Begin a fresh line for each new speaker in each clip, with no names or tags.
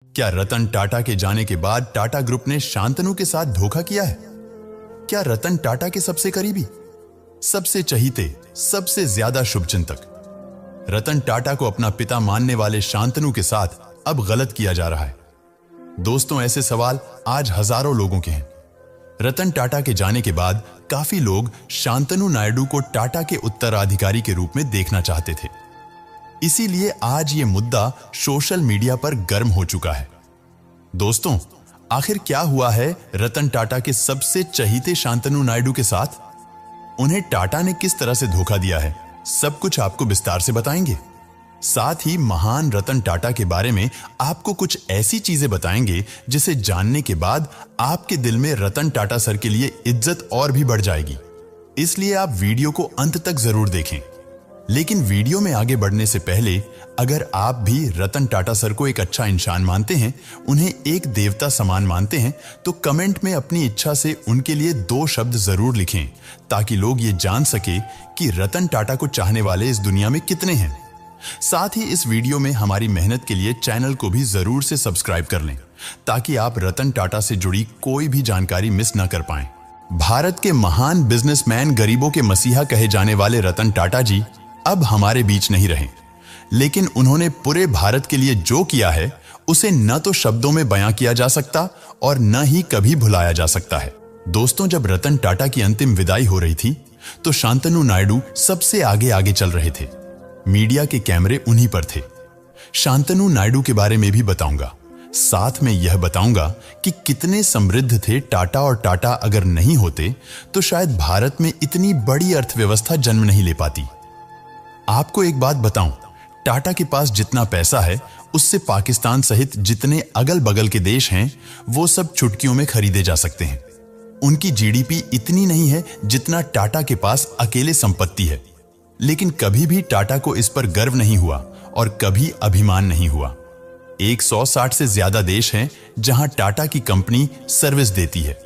क्या रतन टाटा के जाने के बाद टाटा ग्रुप ने शांतनु के साथ धोखा किया है? क्या रतन टाटा के सबसे करीबी, सबसे चहीते, सबसे ज्यादा शुभचिंतक रतन टाटा को अपना पिता मानने वाले शांतनु के साथ अब गलत किया जा रहा है? दोस्तों, ऐसे सवाल आज हजारों लोगों के हैं। रतन टाटा के जाने के बाद काफी लोग शांतनु नायडू को टाटा के उत्तराधिकारी के रूप में देखना चाहते थे। इसीलिए आज ये मुद्दा सोशल मीडिया पर गर्म हो चुका है। दोस्तों, आखिर क्या हुआ है रतन टाटा के सबसे चहीते शांतनु नायडू के साथ? उन्हें टाटा ने किस तरह से धोखा दिया है, सब कुछ आपको विस्तार से बताएंगे। साथ ही महान रतन टाटा के बारे में आपको कुछ ऐसी चीजें बताएंगे जिसे जानने के बाद आपके दिल में रतन टाटा सर के लिए इज्जत और भी बढ़ जाएगी। इसलिए आप वीडियो को अंत तक जरूर देखें। लेकिन वीडियो में आगे बढ़ने से पहले अगर आप भी रतन टाटा सर को एक अच्छा इंसान मानते हैं, उन्हें एक देवता समान मानते हैं, तो कमेंट में अपनी इच्छा से उनके लिए 2 शब्द जरूर लिखें, ताकि लोग ये जान सके कि रतन टाटा को चाहने वाले इस दुनिया में कितने हैं। साथ ही इस वीडियो में हमारी मेहनत के लिए चैनल को भी जरूर से सब्सक्राइब कर लें, ताकि आप रतन टाटा से जुड़ी कोई भी जानकारी मिस न कर पाएं। भारत के महान बिजनेसमैन, गरीबों के मसीहा कहे जाने वाले रतन टाटा जी अब हमारे बीच नहीं रहे, लेकिन उन्होंने पूरे भारत के लिए जो किया है उसे न तो शब्दों में बयां किया जा सकता और न ही कभी भुलाया जा सकता है। दोस्तों, जब रतन टाटा की अंतिम विदाई हो रही थी तो शांतनु नायडू सबसे आगे आगे चल रहे थे। मीडिया के कैमरे उन्हीं पर थे। शांतनु नायडू के बारे में भी बताऊंगा। साथ में यह बताऊंगा कि कितने समृद्ध थे टाटा, और टाटा अगर नहीं होते तो शायद भारत में इतनी बड़ी अर्थव्यवस्था जन्म नहीं ले पाती। आपको एक बात बताऊं, टाटा के पास जितना पैसा है उससे पाकिस्तान सहित जितने अगल बगल के देश हैं वो सब चुटकियों में खरीदे जा सकते हैं। उनकी जीडीपी इतनी नहीं है जितना टाटा के पास अकेले संपत्ति है, लेकिन कभी भी टाटा को इस पर गर्व नहीं हुआ और कभी अभिमान नहीं हुआ। 160 से ज्यादा देश हैं जहां टाटा की कंपनी सर्विस देती है,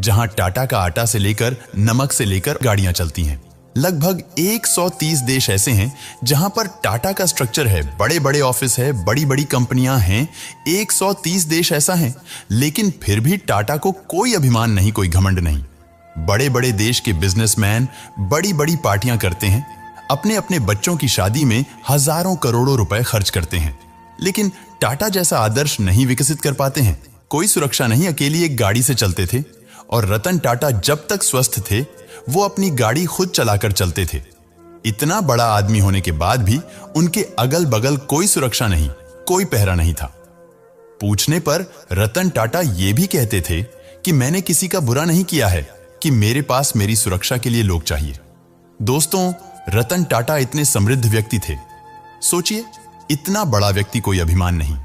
जहां टाटा का आटा से लेकर नमक से लेकर गाड़ियां चलती हैं। लगभग 130 देश ऐसे हैं जहां पर टाटा का स्ट्रक्चर है, बड़े बड़े ऑफिस है, बड़ी बड़ी कंपनियां हैं। 130 देश ऐसा है, लेकिन फिर भी टाटा को कोई अभिमान नहीं, कोई घमंड नहीं। बड़े बड़े देश के बिजनेसमैन बड़ी बड़ी पार्टियां करते हैं, अपने अपने बच्चों की शादी में हजारों करोड़ों रुपए खर्च करते हैं, लेकिन टाटा जैसा आदर्श नहीं विकसित कर पाते हैं। कोई सुरक्षा नहीं, अकेली एक गाड़ी से चलते थे। और रतन टाटा जब तक स्वस्थ थे वो अपनी गाड़ी खुद चलाकर चलते थे। इतना बड़ा आदमी होने के बाद भी उनके अगल बगल कोई सुरक्षा नहीं, कोई पहरा नहीं था। पूछने पर रतन टाटा ये भी कहते थे कि मैंने किसी का बुरा नहीं किया है, कि मेरे पास मेरी सुरक्षा के लिए लोग चाहिए। दोस्तों, रतन टाटा इतने समृद्ध व्यक्ति थे। सोचिए, इतना बड़ा व्यक्ति, कोई अभिमान नहीं।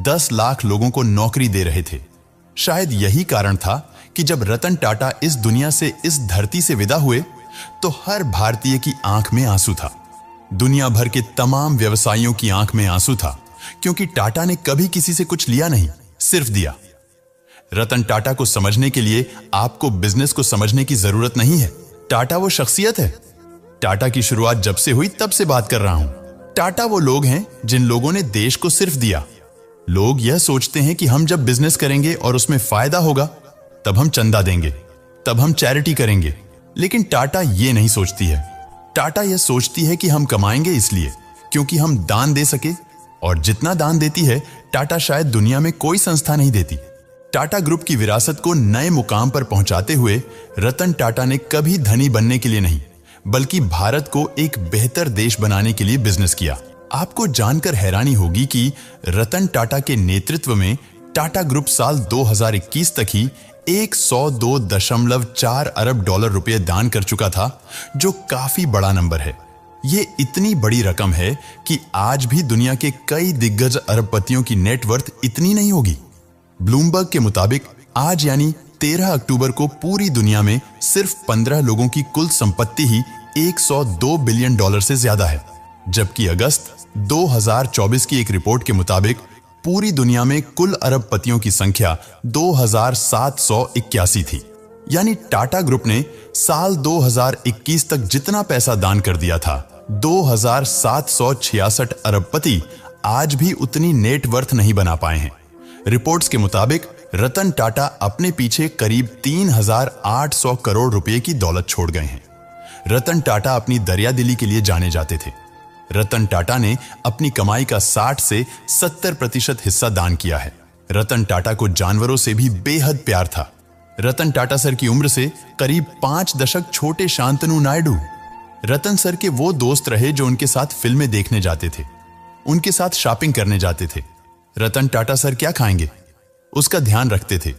10 लाख लोगों को नौकरी दे रहे थे। शायद यही कारण था कि जब रतन टाटा इस दुनिया से, इस धरती से विदा हुए तो हर भारतीय की आंख में आंसू था। दुनिया भर के तमाम व्यवसायियों की आंख में आंसू था, क्योंकि टाटा ने कभी किसी से कुछ लिया नहीं, सिर्फ दिया। रतन टाटा को समझने के लिए आपको बिजनेस को समझने की जरूरत नहीं है। टाटा वो शख्सियत है। टाटा की शुरुआत जब से हुई तब से बात कर रहा हूं। टाटा वो लोग हैं जिन लोगों ने देश को सिर्फ दिया। लोग यह सोचते हैं कि हम जब बिजनेस करेंगे और उसमें फायदा होगा तब हम चंदा देंगे, तब हम चैरिटी करेंगे, लेकिन टाटा ये नहीं सोचती है। टाटा यह सोचती है कि हम कमाएंगे इसलिए क्योंकि हम दान दे सके, और जितना दान देती है टाटा शायद दुनिया में कोई संस्था नहीं देती। टाटा ग्रुप की विरासत को नए मुकाम पर पहुंचाते हुए रतन टाटा ने कभी धनी बनने के लिए नहीं, बल्कि भारत को एक बेहतर देश बनाने के लिए बिजनेस किया। आपको जानकर हैरानी होगी कि रतन टाटा के नेतृत्व में टाटा ग्रुप साल 2021 तक ही 102.4 अरब डॉलर रुपए दान कर चुका था, जो काफी बड़ा नंबर है। ये इतनी बड़ी रकम है कि आज भी दुनिया के कई दिग्गज अरबपतियों की नेटवर्थ इतनी नहीं होगी। ब्लूमबर्ग के मुताबिक आज यानी 13 अक्टूबर को पूरी दुनिया में सिर्फ 15 लोगों की कुल संपत्ति ही 102 बिलियन डॉलर से ज्यादा है, जबकि अगस्त 2024 की एक रिपोर्ट के मुताबिक पूरी दुनिया में कुल अरबपतियों की संख्या 2781 थी। यानी टाटा ग्रुप ने साल 2021 तक जितना पैसा दान कर दिया था, 2766 अरबपति आज भी उतनी नेट वर्थ नहीं बना पाए हैं। रिपोर्ट्स के मुताबिक रतन टाटा अपने पीछे करीब 3,800 करोड़ रुपए की दौलत छोड़ गए हैं। रतन टाटा अपनी दरियादिली के लिए जाने जाते थे। रतन टाटा ने अपनी कमाई का 60 से 70% हिस्सा दान किया है। रतन टाटा को जानवरों से भी बेहद प्यार था। रतन टाटा सर की उम्र से करीब 5 दशक छोटे शांतनु नायडू रतन सर के वो दोस्त रहे जो उनके साथ फिल्में देखने जाते थे, उनके साथ शॉपिंग करने जाते थे। रतन टाटा सर क्या खाएंगे उसका ध्यान रखते थे।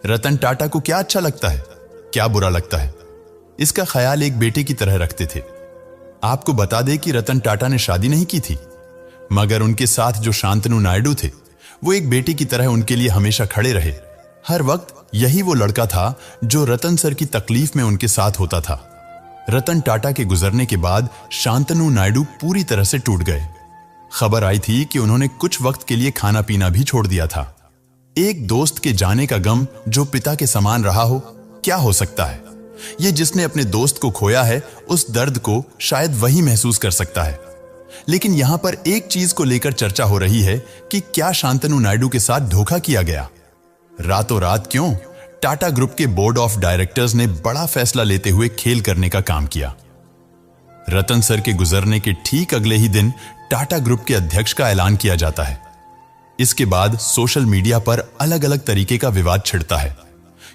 रतन टाटा को क्या अच्छा लगता है, क्या बुरा लगता है, इसका ख्याल एक बेटे की तरह रखते थे। आपको बता दें कि रतन टाटा ने शादी नहीं की थी, मगर उनके साथ जो शांतनु नायडू थे वो एक बेटे की तरह उनके लिए हमेशा खड़े रहे। हर वक्त यही वो लड़का था जो रतन सर की तकलीफ में उनके साथ होता था। रतन टाटा के गुजरने के बाद शांतनु नायडू पूरी तरह से टूट गए। खबर आई थी कि उन्होंने कुछ वक्त के लिए खाना पीना भी छोड़ दिया था। एक दोस्त के जाने का गम जो पिता के समान रहा हो, क्या हो सकता है। ये जिसने अपने दोस्त को खोया है उस दर्द को शायद वही महसूस कर सकता है। लेकिन यहां पर एक चीज को लेकर चर्चा हो रही है कि क्या शांतनु नायडू के साथ धोखा किया गया। रातों रात क्यों, टाटा ग्रुप के बोर्ड ऑफ डायरेक्टर्स ने बड़ा फैसला लेते हुए खेल करने का काम किया। रतन सर के गुजरने के ठीक अगले ही दिन टाटा ग्रुप के अध्यक्ष का ऐलान किया जाता है। इसके बाद सोशल मीडिया पर अलग अलग तरीके का विवाद छिड़ता है,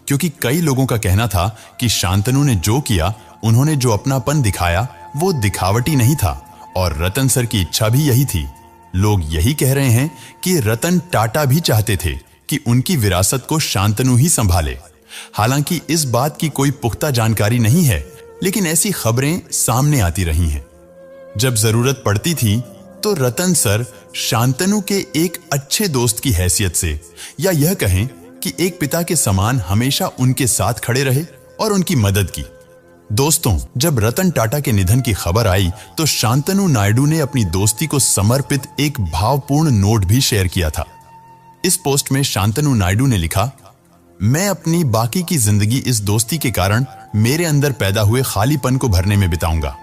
क्योंकि कई लोगों का कहना था कि शांतनु ने जो किया, उन्होंने जो अपनापन दिखाया वो दिखावटी नहीं था और रतन सर की इच्छा भी यही थी। लोग यही कह रहे हैं कि रतन टाटा भी चाहते थे कि उनकी विरासत को शांतनु ही संभाले। हालांकि इस बात की कोई पुख्ता जानकारी नहीं है, लेकिन ऐसी खबरें सामने आती रही हैं। जब जरूरत पड़ती थी तो रतन सर शांतनु के एक अच्छे दोस्त की हैसियत से, या यह कहें कि एक पिता के समान, हमेशा उनके साथ खड़े रहे और उनकी मदद की। दोस्तों, जब रतन टाटा के निधन की खबर आई तो शांतनु नायडू ने अपनी दोस्ती को समर्पित एक भावपूर्ण नोट भी शेयर किया था। इस पोस्ट में शांतनु नायडू ने लिखा, मैं अपनी बाकी की जिंदगी इस दोस्ती के कारण मेरे अंदर पैदा हुए खालीपन को भरने में बिताऊंगा।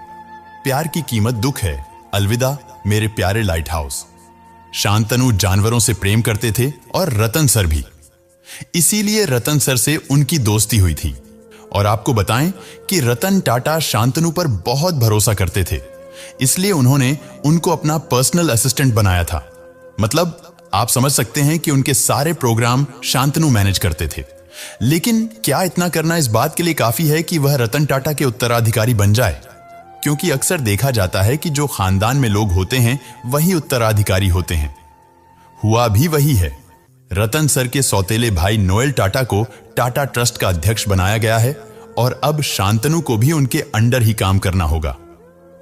प्यार की कीमत दुख है। अलविदा मेरे प्यारे लाइट हाउस। शांतनु जानवरों से प्रेम करते थे और रतन सर भी, इसीलिए रतन सर से उनकी दोस्ती हुई थी। और आपको बताएं कि रतन टाटा शांतनु पर बहुत भरोसा करते थे, इसलिए उन्होंने उनको अपना पर्सनल असिस्टेंट बनाया था। मतलब आप समझ सकते हैं कि उनके सारे प्रोग्राम शांतनु मैनेज करते थे। लेकिन क्या इतना करना इस बात के लिए काफी है कि वह रतन टाटा के उत्तराधिकारी बन जाए? क्योंकि अक्सर देखा जाता है कि जो खानदान में लोग होते हैं वही उत्तराधिकारी होते हैं। हुआ भी वही है। रतन सर के सौतेले भाई नोएल टाटा को टाटा ट्रस्ट का अध्यक्ष बनाया गया है और अब शांतनु को भी उनके अंडर ही काम करना होगा।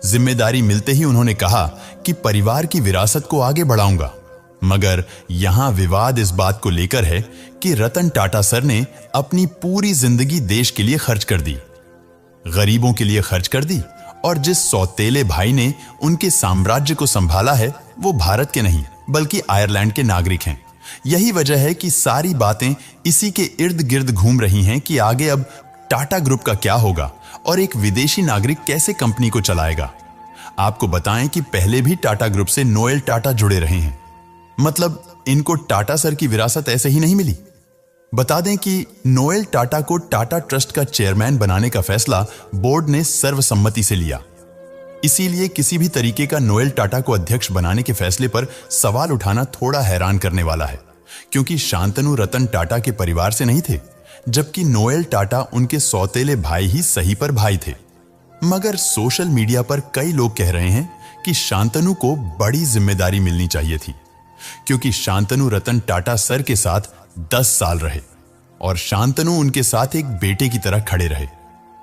जिम्मेदारी मिलते ही उन्होंने कहा कि परिवार की विरासत को आगे बढ़ाऊंगा। मगर यहां विवाद इस बात को लेकर है कि रतन टाटा सर ने अपनी पूरी जिंदगी देश के लिए खर्च कर दी, गरीबों के लिए खर्च कर दी, और जिस सौतेले भाई ने उनके साम्राज्य को संभाला है वो भारत के नहीं बल्कि आयरलैंड के नागरिक हैं। यही वजह है कि सारी बातें इसी के इर्द गिर्द घूम रही हैं कि आगे अब टाटा ग्रुप का क्या होगा और एक विदेशी नागरिक कैसे कंपनी को चलाएगा। आपको बताएं कि पहले भी टाटा ग्रुप से नोएल टाटा जुड़े रहे हैं। मतलब इनको टाटा सर की विरासत ऐसे ही नहीं मिली। बता दें कि नोएल टाटा को टाटा ट्रस्ट का चेयरमैन बनाने का फैसला बोर्ड ने सर्वसम्मति से लिया। इसीलिए किसी भी तरीके का नोएल टाटा को अध्यक्ष बनाने के फैसले पर सवाल उठाना थोड़ा हैरान करने वाला है, क्योंकि शांतनु रतन टाटा के परिवार से नहीं थे, जबकि नोएल टाटा उनके सौतेले भाई ही सही पर भाई थे। मगर सोशल मीडिया पर कई लोग कह रहे हैं कि शांतनु को बड़ी जिम्मेदारी मिलनी चाहिए थी, क्योंकि शांतनु रतन टाटा सर के साथ 10 साल रहे और शांतनु उनके साथ एक बेटे की तरह खड़े रहे।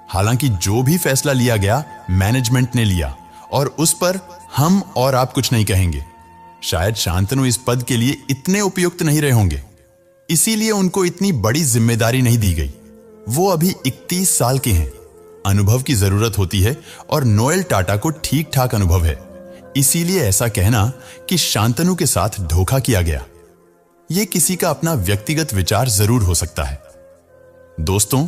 हालांकि जो भी फैसला लिया गया मैनेजमेंट ने लिया और उस पर हम और आप कुछ नहीं कहेंगे। शायद शांतनु इस पद के लिए इतने उपयुक्त नहीं रहे होंगे, इसीलिए उनको इतनी बड़ी जिम्मेदारी नहीं दी गई। वो अभी 31 साल के हैं, अनुभव की जरूरत होती है और नोएल टाटा को ठीक ठाक अनुभव है। इसीलिए ऐसा कहना कि शांतनु के साथ धोखा किया गया, यह किसी का अपना व्यक्तिगत विचार जरूर हो सकता है। दोस्तों,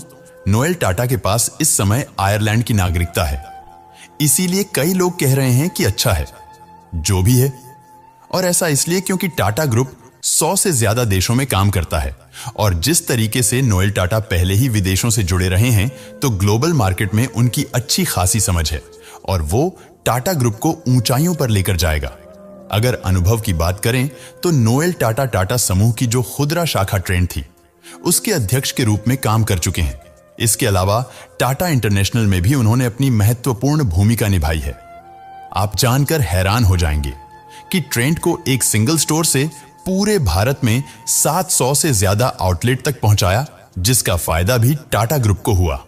नोएल टाटा के पास इस समय आयरलैंड की नागरिकता है, इसीलिए कई लोग कह रहे हैं कि अच्छा है। जो भी है, और ऐसा इसलिए क्योंकि टाटा ग्रुप 100 से ज्यादा देशों में काम करता है और जिस तरीके से नोएल टाटा पहले ही विदेशों से जुड़े रहे हैं तो ग्लोबल मार्केट में उनकी अच्छी खासी समझ है और वो टाटा ग्रुप को ऊंचाइयों पर लेकर जाएगा। अगर अनुभव की बात करें तो नोएल टाटा टाटा समूह की जो खुदरा शाखा ट्रेंड थी उसके अध्यक्ष के रूप में काम कर चुके हैं। इसके अलावा टाटा इंटरनेशनल में भी उन्होंने अपनी महत्वपूर्ण भूमिका निभाई है। आप जानकर हैरान हो जाएंगे कि ट्रेंड को एक सिंगल स्टोर से पूरे भारत में 700 से ज्यादा आउटलेट तक पहुंचाया, जिसका फायदा भी टाटा ग्रुप को हुआ।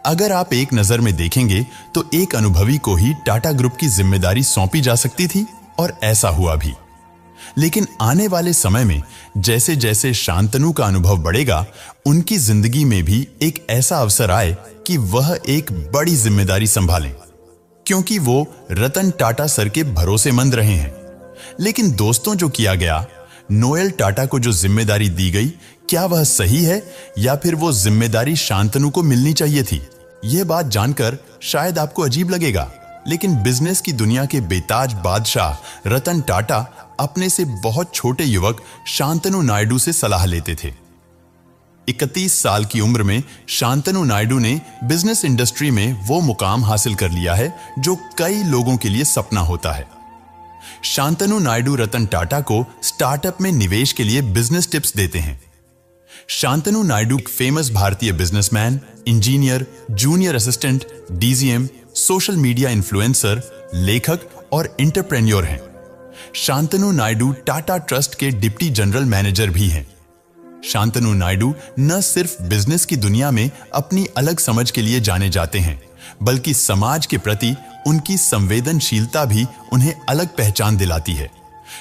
अगर आप एक नजर में देखेंगे तो एक अनुभवी को ही टाटा ग्रुप की जिम्मेदारी सौंपी जा सकती थी और ऐसा हुआ भी। लेकिन आने वाले समय में जैसे जैसे शांतनु का अनुभव बढ़ेगा, उनकी जिंदगी में भी एक ऐसा अवसर आए कि वह एक बड़ी जिम्मेदारी संभालें, क्योंकि वो रतन टाटा सर के भरोसेमंद रहे हैं। लेकिन दोस्तों, जो किया गया, नोएल टाटा को जो जिम्मेदारी दी गई, क्या वह सही है या फिर वो जिम्मेदारी शांतनु को मिलनी चाहिए थी? यह बात जानकर शायद आपको अजीब लगेगा, लेकिन बिजनेस की दुनिया के बेताज बादशाह रतन टाटा अपने से बहुत छोटे युवक शांतनु नायडू से सलाह लेते थे। 31 साल की उम्र में शांतनु नायडू ने बिजनेस इंडस्ट्री में वो मुकाम हासिल कर लिया है जो कई लोगों के लिए सपना होता है। शांतनु नायडू रतन टाटा को स्टार्टअप में निवेश के लिए बिजनेस टिप्स देते हैं। शांतनु नायडू एक फेमस भारतीय businessman, engineer, junior assistant, DGM, social media influencer, लेखक और एंटरप्रेन्योर हैं। शांतनु नायडू टाटा ट्रस्ट के डिप्टी जनरल मैनेजर भी हैं। शांतनु नायडू न सिर्फ बिजनेस की दुनिया में अपनी अलग समझ के लिए जाने जाते हैं, बल्कि समाज के प्रति उनकी संवेदनशीलता भी उन्हें अलग पहचान दिलाती है।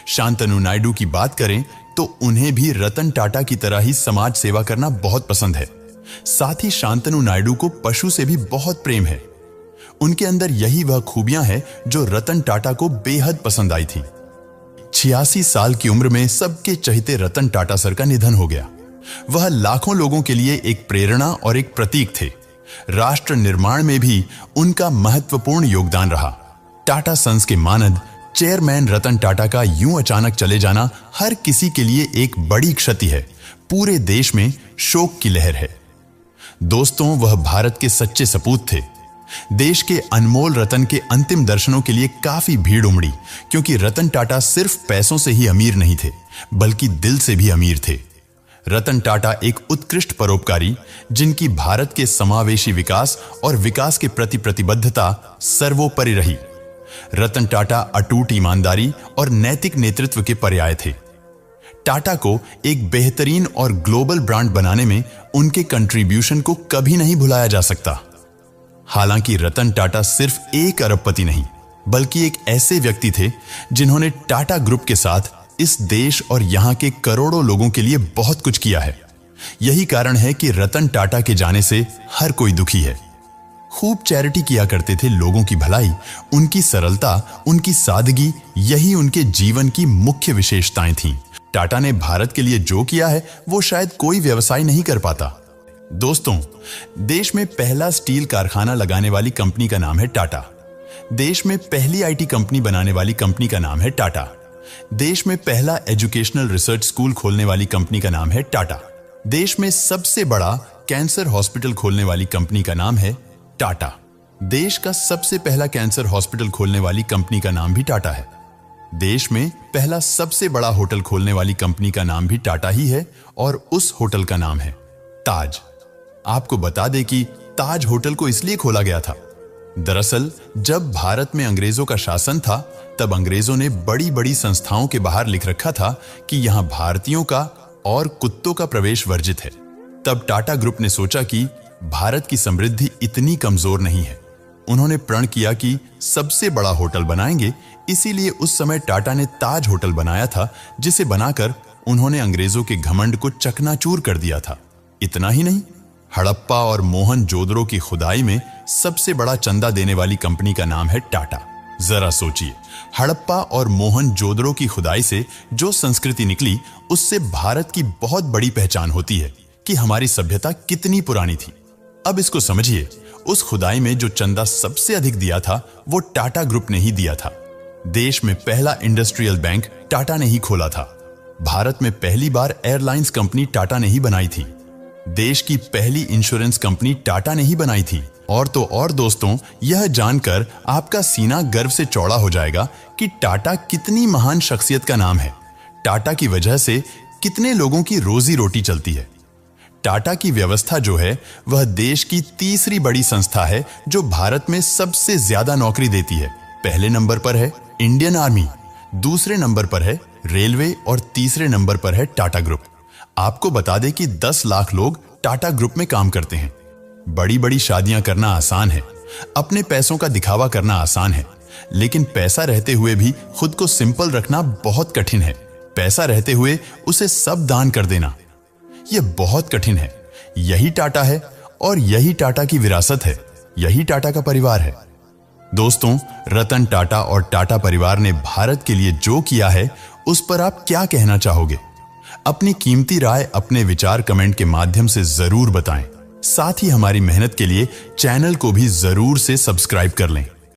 शांतनु नायडू की बात करें तो उन्हें भी रतन टाटा की तरह ही समाज सेवा करना बहुत पसंद है। साथ ही शांतनु नायडू को पशु से भी बहुत प्रेम है। उनके अंदर यही वह खूबियां हैं जो रतन टाटा को बेहद पसंद आई थी। 86 साल की उम्र में सबके चहेते रतन टाटा सर का निधन हो गया। वह लाखों लोगों के लिए एक प्रेरणा और एक प्रतीक थे। राष्ट्र निर्माण में भी उनका महत्वपूर्ण योगदान रहा। टाटा सन्स के मानद चेयरमैन रतन टाटा का यूं अचानक चले जाना हर किसी के लिए एक बड़ी क्षति है। पूरे देश में शोक की लहर है। दोस्तों, वह भारत के सच्चे सपूत थे। देश के अनमोल रतन के अंतिम दर्शनों के लिए काफी भीड़ उमड़ी, क्योंकि रतन टाटा सिर्फ पैसों से ही अमीर नहीं थे, बल्कि दिल से भी अमीर थे। रतन टाटा एक उत्कृष्ट परोपकारी, जिनकी भारत के समावेशी विकास और विकास के प्रति प्रतिबद्धता सर्वोपरि रही। रतन टाटा अटूट ईमानदारी और नैतिक नेतृत्व के पर्याय थे। टाटा को एक बेहतरीन और ग्लोबल ब्रांड बनाने में उनके कंट्रीब्यूशन को कभी नहीं भुलाया जा सकता। हालांकि रतन टाटा सिर्फ एक अरबपति नहीं, बल्कि एक ऐसे व्यक्ति थे जिन्होंने टाटा ग्रुप के साथ इस देश और यहां के करोड़ों लोगों के लिए बहुत कुछ किया है। यही कारण है कि रतन टाटा के जाने से हर कोई दुखी है। खूब चैरिटी किया करते थे, लोगों की भलाई, उनकी सरलता, उनकी सादगी, यही उनके जीवन की मुख्य विशेषताएं थीं। टाटा ने भारत के लिए जो किया है वो शायद कोई व्यवसाय नहीं कर पाता। दोस्तों, देश में पहला स्टील कारखाना लगाने वाली कंपनी का नाम है टाटा। देश में पहली आईटी कंपनी बनाने वाली कंपनी का नाम है टाटा। देश में पहला एजुकेशनल रिसर्च स्कूल खोलने वाली कंपनी का नाम है टाटा। देश में सबसे बड़ा कैंसर हॉस्पिटल खोलने वाली कंपनी का नाम है टाटा। देश का सबसे पहला कैंसर हॉस्पिटल खोलने वाली कंपनी का नाम भी टाटा है। देश में पहला सबसे बड़ा होटल खोलने वाली कंपनी का नाम भी टाटा ही है और उस होटल का नाम है ताज। आपको बता दें कि ताज होटल को इसलिए खोला गया था। दरअसल जब भारत में अंग्रेजों का शासन था, तब अंग्रेजों ने बड़ी बड़ी संस्थाओं के बाहर लिख रखा था कि यहां भारतीयों का और कुत्तों का प्रवेश वर्जित है। तब टाटा ग्रुप ने सोचा कि भारत की समृद्धि इतनी कमजोर नहीं है। उन्होंने प्रण किया कि सबसे बड़ा होटल बनाएंगे, इसीलिए उस समय टाटा ने ताज होटल बनाया था, जिसे बनाकर उन्होंने अंग्रेजों के घमंड को चकनाचूर कर दिया था। इतना ही नहीं, हड़प्पा और मोहनजोदड़ो की खुदाई में सबसे बड़ा चंदा देने वाली कंपनी का नाम है टाटा। जरा सोचिए, हड़प्पा और मोहनजोदड़ो की खुदाई से जो संस्कृति निकली, उससे भारत की बहुत बड़ी पहचान होती है कि हमारी सभ्यता कितनी पुरानी थी। अब इसको समझिए, उस खुदाई में जो चंदा सबसे अधिक दिया था वो टाटा ग्रुप ने ही दिया था। देश में पहला इंडस्ट्रियल बैंक टाटा ने ही खोला था। भारत में पहली बार एयरलाइंस कंपनी टाटा ने ही बनाई थी। देश की पहली इंश्योरेंस कंपनी टाटा ने ही बनाई थी। और तो और दोस्तों, यह जानकर आपका सीना गर्व से चौड़ा हो जाएगा कि टाटा कितनी महान शख्सियत का नाम है। टाटा की वजह से कितने लोगों की रोजी रोटी चलती है। टाटा की व्यवस्था जो है वह देश की तीसरी बड़ी संस्था है जो भारत में सबसे ज्यादा नौकरी देती है। पहले नंबर पर है इंडियन आर्मी, दूसरे नंबर पर है रेलवे और तीसरे नंबर पर है टाटा ग्रुप। आपको बता दें कि 10 लाख लोग टाटा ग्रुप में काम करते हैं। बड़ी बड़ी शादियां करना आसान है, अपने पैसों का दिखावा करना आसान है, लेकिन पैसा रहते हुए भी खुद को सिंपल रखना बहुत कठिन है। पैसा रहते हुए उसे सब दान कर देना, यह बहुत कठिन है। यही टाटा है और यही टाटा की विरासत है, यही टाटा का परिवार है। दोस्तों, रतन टाटा और टाटा परिवार ने भारत के लिए जो किया है उस पर आप क्या कहना चाहोगे? अपनी कीमती राय, अपने विचार कमेंट के माध्यम से जरूर बताएं। साथ ही हमारी मेहनत के लिए चैनल को भी जरूर से सब्सक्राइब कर लें।